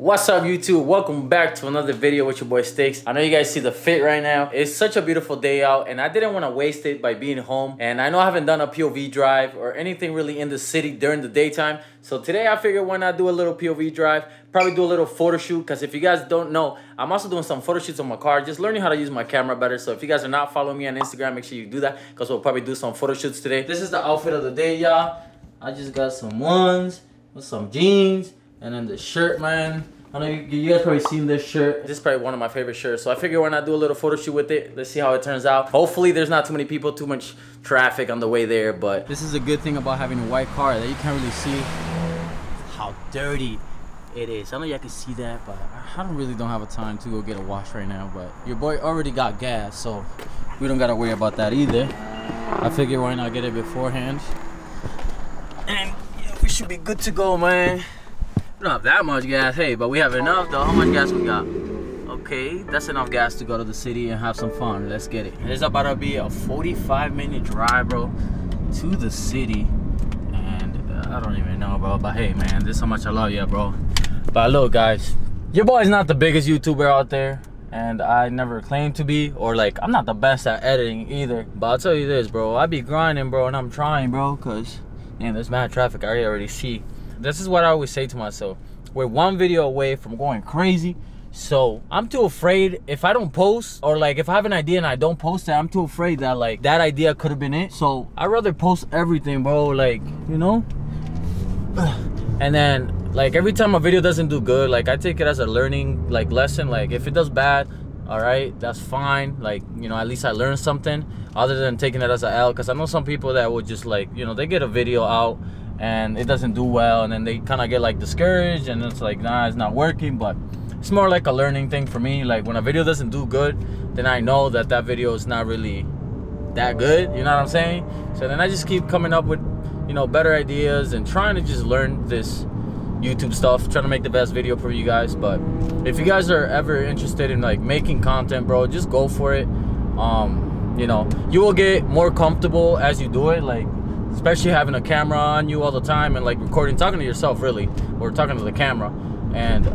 What's up, YouTube? Welcome back to another video with your boy Sticks. I know you guys see the fit right now. It's such a beautiful day out and I didn't want to waste it by being home. And I know I haven't done a POV drive or anything really in the city during the daytime. So today I figured why not do a little POV drive, probably do a little photo shoot, because if you guys don't know, I'm also doing some photo shoots on my car, just learning how to use my camera better. So if you guys are not following me on Instagram, make sure you do that, because we'll probably do some photo shoots today. This is the outfit of the day, y'all. I just got some ones with some jeans and then the shirt, man. I know you guys probably seen this shirt. This is probably one of my favorite shirts. So I figure why not do a little photo shoot with it. Let's see how it turns out. Hopefully there's not too many people, too much traffic on the way there. But this is a good thing about having a white car, that you can't really see how dirty it is. I know y'all can see that, but I don't have a time to go get a wash right now. But your boy already got gas, so we don't gotta worry about that either. I figure why not get it beforehand. And yeah, we should be good to go, man. We don't have that much gas, hey, but we have enough though. How much gas we got? Okay, that's enough gas to go to the city and have some fun. Let's get it. It's about to be a 45-minute drive, bro, to the city. And I don't even know, bro, but hey, man, this is how much I love you, bro. But look, guys, your boy's not the biggest YouTuber out there, and I never claimed to be, or like, I'm not the best at editing either. But I'll tell you this, bro, I be grinding, bro, and I'm trying, bro, because, man, there's mad traffic I already see. This is what I always say to myself. We're one video away from going crazy. So I'm too afraid if I don't post, or like if I have an idea and I don't post it, I'm too afraid that like that idea could have been it. So I'd rather post everything, bro, like, you know? And then like every time a video doesn't do good, like I take it as a learning like lesson. Like if it does bad, all right, that's fine. Like, you know, at least I learned something other than taking it as a L. Because I know some people that would just like, you know, they get a video out and it doesn't do well, and then they kind of get like discouraged, and it's like, nah, it's not working. But it's more like a learning thing for me. Like when a video doesn't do good, then I know that that video is not really that good, you know what I'm saying? So then I just keep coming up with, you know, better ideas and trying to just learn this YouTube stuff, trying to make the best video for you guys. But if you guys are ever interested in like making content, bro, just go for it. You know, you will get more comfortable as you do it, like especially having a camera on you all the time and like recording, talking to yourself really, or talking to the camera. And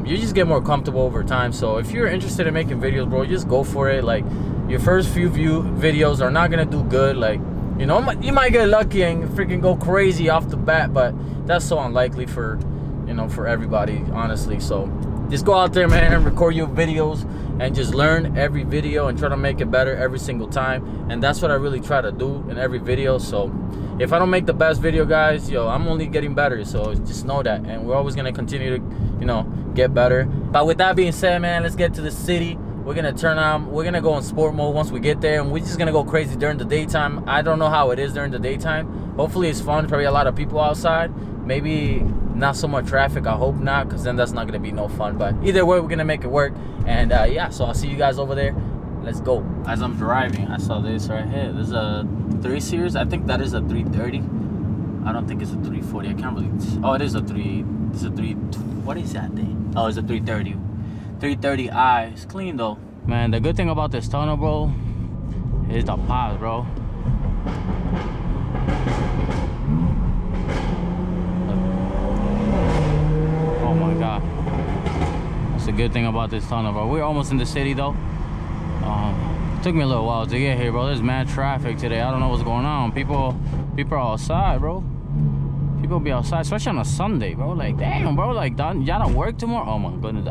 you just get more comfortable over time. So if you're interested in making videos, bro, just go for it. Like your first few videos are not gonna do good. Like, you know, you might get lucky and freaking go crazy off the bat, but that's so unlikely for, you know, for everybody, honestly. So just go out there, man, and record your videos and just learn every video and try to make it better every single time. And that's what I really try to do in every video. So if I don't make the best video, guys, yo, I'm only getting better. So just know that. And we're always gonna continue to, you know, get better. But with that being said, man, let's get to the city. We're gonna go in sport mode once we get there, and we're just gonna go crazy during the daytime. I don't know how it is during the daytime. Hopefully it's fun, probably a lot of people outside. Maybe not so much traffic, I hope not, because then that's not gonna be no fun. But either way, we're gonna make it work. And yeah, so I'll see you guys over there. Let's go. As I'm driving, I saw this right here. There's a 3 Series. I think that is a 330. I don't think it's a 340. I can't really. Oh, it is a 3. It's a 3. What is that thing? Oh, it's a 330. 330i. It's clean though. Man, the good thing about this tunnel, bro, is the pops, bro. Oh my God. That's the good thing about this tunnel, bro. We're almost in the city though. Took me a little while to get here, bro. There's mad traffic today. I don't know what's going on. People are outside, bro. People be outside, especially on a Sunday, bro. Like, damn, bro. Like, y'all don't work tomorrow? Oh my goodness,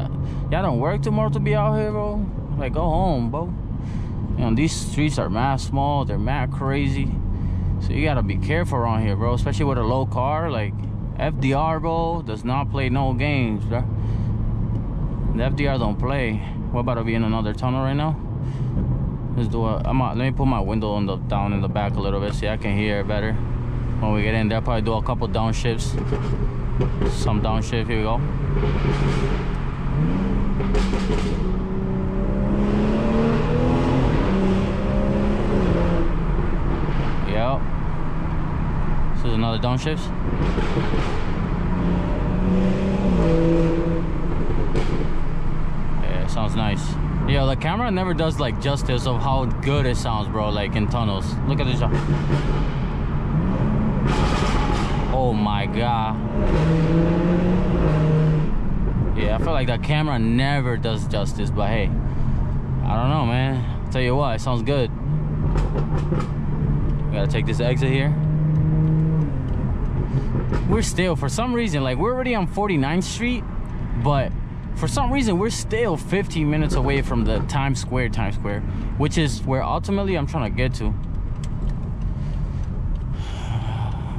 y'all don't work tomorrow to be out here, bro? Like, go home, bro. You know, these streets are mad small. They're mad crazy. So you gotta be careful around here, bro. Especially with a low car. Like, FDR, bro, does not play no games, bro. The FDR don't play. We're about to be in another tunnel right now. Let's do it. Let me put my window down in the back a little bit so I can hear it better. When we get in there, probably do a couple downshifts. Some downshift. Here we go. Yep. This is another downshift. Yeah, sounds nice. Yeah, the camera never does like justice of how good it sounds, bro, like in tunnels. Look at this. Oh my God. Yeah, I feel like that camera never does justice, but hey, I don't know, man. I'll tell you what, it sounds good. We gotta take this exit here. We're still, for some reason, like we're already on 49th Street, but for some reason we're still 15 minutes away from the Times Square, which is where ultimately I'm trying to get to.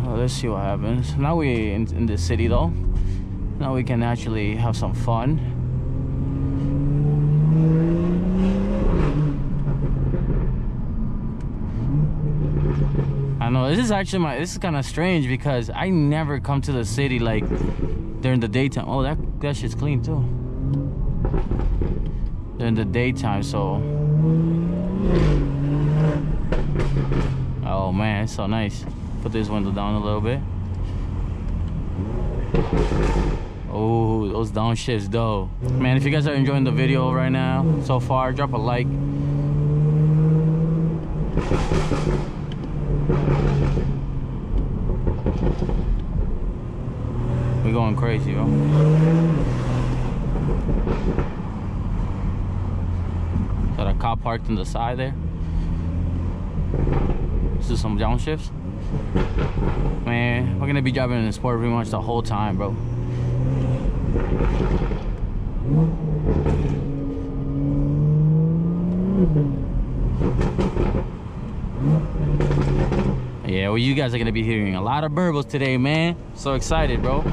Well, let's see what happens. Now we're in the city though. Now we can actually have some fun. I know this is actually this is kind of strange because I never come to the city like during the daytime. Oh, that shit's clean too. During the daytime, so. Oh man, it's so nice. Put this window down a little bit. Oh, those downshifts though. Man, if you guys are enjoying the video right now so far, drop a like. We're going crazy, bro. Is that a cop parked on the side there? This is some downshifts. Man, we're gonna be driving in the sport pretty much the whole time, bro. Yeah, well, you guys are gonna be hearing a lot of burbles today, man. So excited, bro.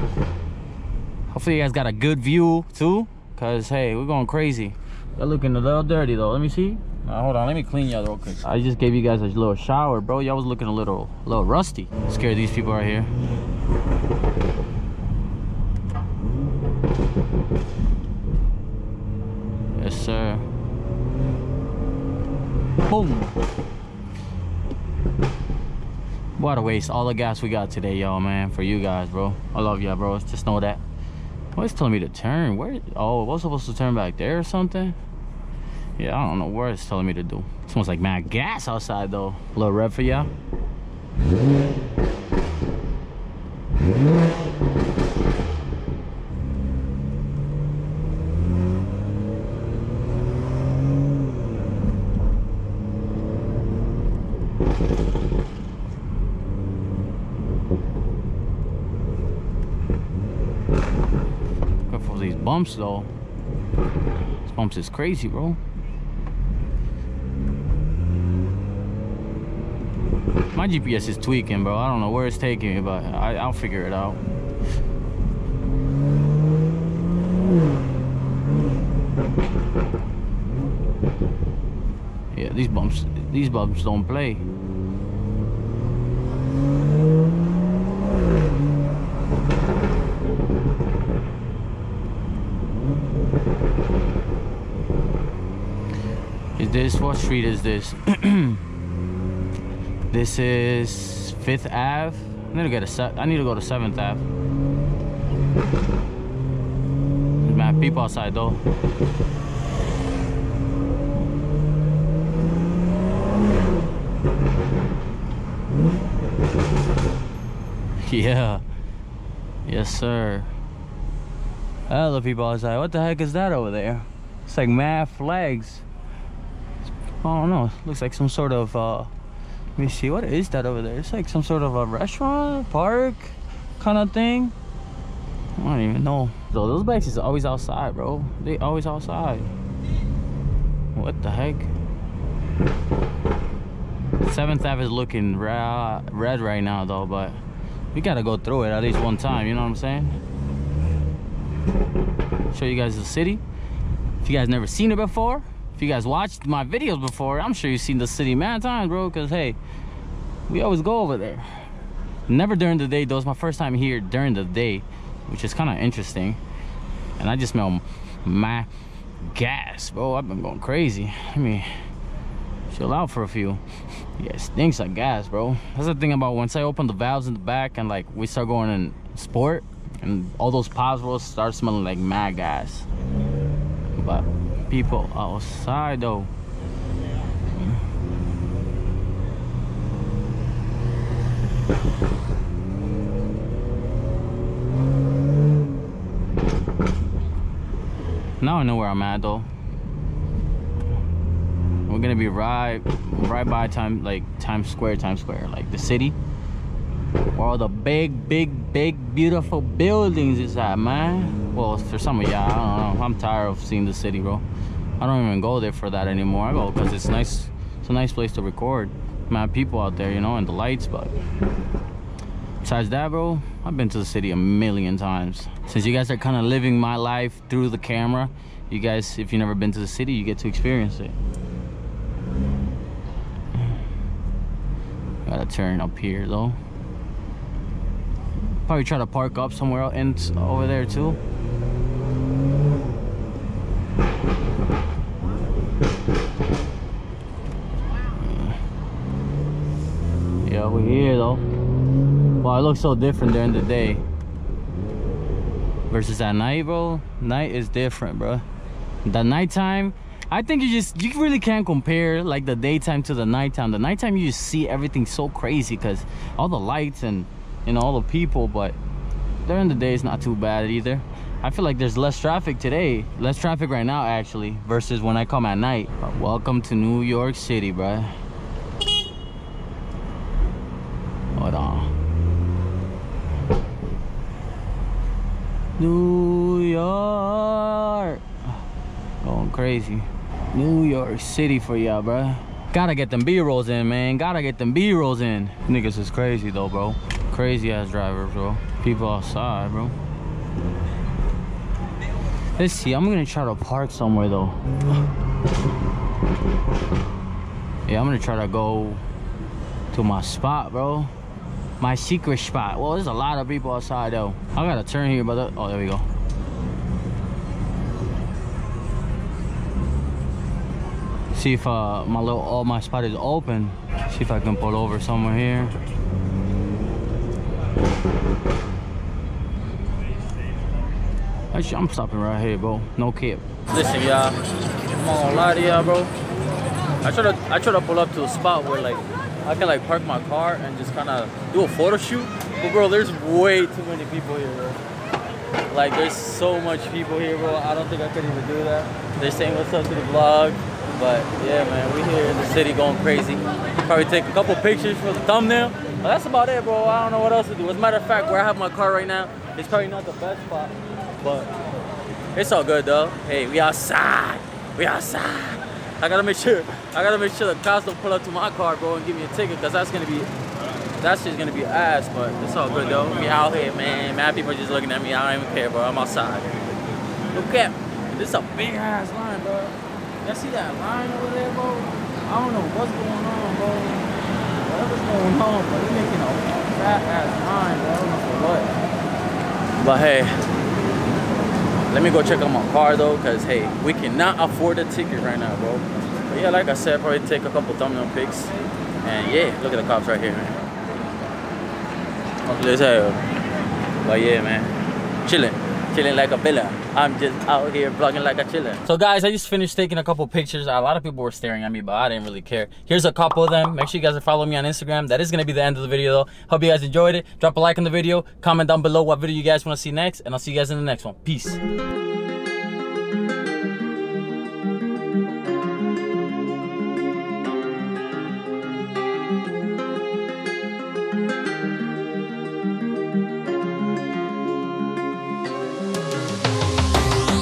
Hopefully you guys got a good view too, cause hey, we're going crazy. You're looking a little dirty though. Let me see. Hold on, let me clean y'all real quick. I just gave you guys a little shower, bro. Y'all was looking a little rusty. Scared these people right here. Yes, sir. Boom. What a waste. All the gas we got today, y'all, man. For you guys, bro. I love y'all, bro. Just know that. What's telling me to turn? Where? Oh, I was supposed to turn back there or something? Yeah, I don't know what it's telling me to do. It smells like mad gas outside, though. A little rev for y'all. Careful of these bumps, though. These bumps is crazy, bro. My GPS is tweaking, bro. I don't know where it's taking me, but I'll figure it out. Yeah, these bumps don't play. Is this, what street is this? This is 5th Ave. I need to go to 7th Ave. There's mad people outside though. Yeah. Yes, sir. Hello, people outside. What the heck is that over there? It's like mad flags. I don't know. Looks like some sort of let me see, what is that over there? It's like some sort of a restaurant, park kind of thing. I don't even know. So those bikes is always outside, bro. They always outside. What the heck? 7th Ave is looking red right now though, but we gotta go through it at least one time, you know what I'm saying? Show you guys the city. If you guys never seen it before, if you guys watched my videos before, I'm sure you've seen the city mad times, bro, because hey, we always go over there. Never during the day though. It's my first time here during the day, which is kind of interesting. And I just smell my gas, bro. I've been going crazy. Let me chill out for a few. Yeah, it stinks like gas, bro. That's the thing about once I open the valves in the back and like we start going in sport, and all those pods will start smelling like mad gas. But people outside though. Now I know where I'm at though. We're gonna be right by Times Square, like the city. Where all the big, beautiful buildings is at, man. Well, for some of y'all, I don't know. I'm tired of seeing the city, bro. I don't even go there for that anymore. I go because it's nice. It's a nice place to record. Man, people out there, you know, and the lights, but besides that, bro, I've been to the city a million times. Since you guys are kind of living my life through the camera, you guys, if you've never been to the city, you get to experience it. Gotta turn up here though. Probably try to park up somewhere else over there too. Yeah, we're here though. Wow, it looks so different during the day versus at night, bro. Night is different, bro. The nighttime, I think you really can't compare like the daytime to the nighttime. The nighttime you just see everything so crazy because all the lights and, you know, all the people, but during the day it's not too bad either. I feel like there's less traffic today, less traffic right now actually, versus when I come at night. But welcome to New York City, bro. Hold on. New York, going crazy. New York City for y'all, bro. Gotta get them B-rolls in, man. Gotta get them B-rolls in. Niggas is crazy though, bro. Crazy ass drivers, bro. People outside, bro. Let's see, I'm gonna try to park somewhere though. Yeah, I'm gonna try to go to my spot, bro. My secret spot. Well, there's a lot of people outside though. I gotta turn here, but oh, there we go. See if my spot is open. See if I can pull over somewhere here. Actually, I'm stopping right here, bro. No cap. Listen, y'all. I'm not gonna lie to y'all, bro. I try to pull up to a spot where like I can like park my car and just kind of do a photo shoot. But bro, there's way too many people here, bro. Like there's so much people here, bro. I don't think I could even do that. They're saying what's up to the vlog. But yeah, man, we here in the city going crazy. Probably take a couple pictures for the thumbnail. But that's about it, bro. I don't know what else to do. As a matter of fact, where I have my car right now, it's probably not the best spot. But it's all good though. Hey, we outside. We outside. I gotta make sure the cops don't pull up to my car, bro, and give me a ticket, because that's just gonna be ass. But it's all good though. We out here, man. Mad people just looking at me. I don't even care, bro. I'm outside. Look at this is a big ass line, bro. Y'all see that line over there, bro? I don't know what's going on, bro. Whatever's going on, but they're making a fat ass line, bro. I don't know for what. But hey, let me go check out my car though, because hey, we cannot afford a ticket right now, bro. But yeah, like I said, probably take a couple thumbnail pics. And yeah, look at the cops right here, man. Ugly as hell. But yeah, man, chilling like a villain. I'm just out here vlogging like a chiller. So guys, I just finished taking a couple pictures. A lot of people were staring at me, but I didn't really care. Here's a couple of them. Make sure you guys are following me on Instagram. That is gonna be the end of the video though. Hope you guys enjoyed it. Drop a like on the video. Comment down below what video you guys want to see next, and I'll see you guys in the next one. Peace.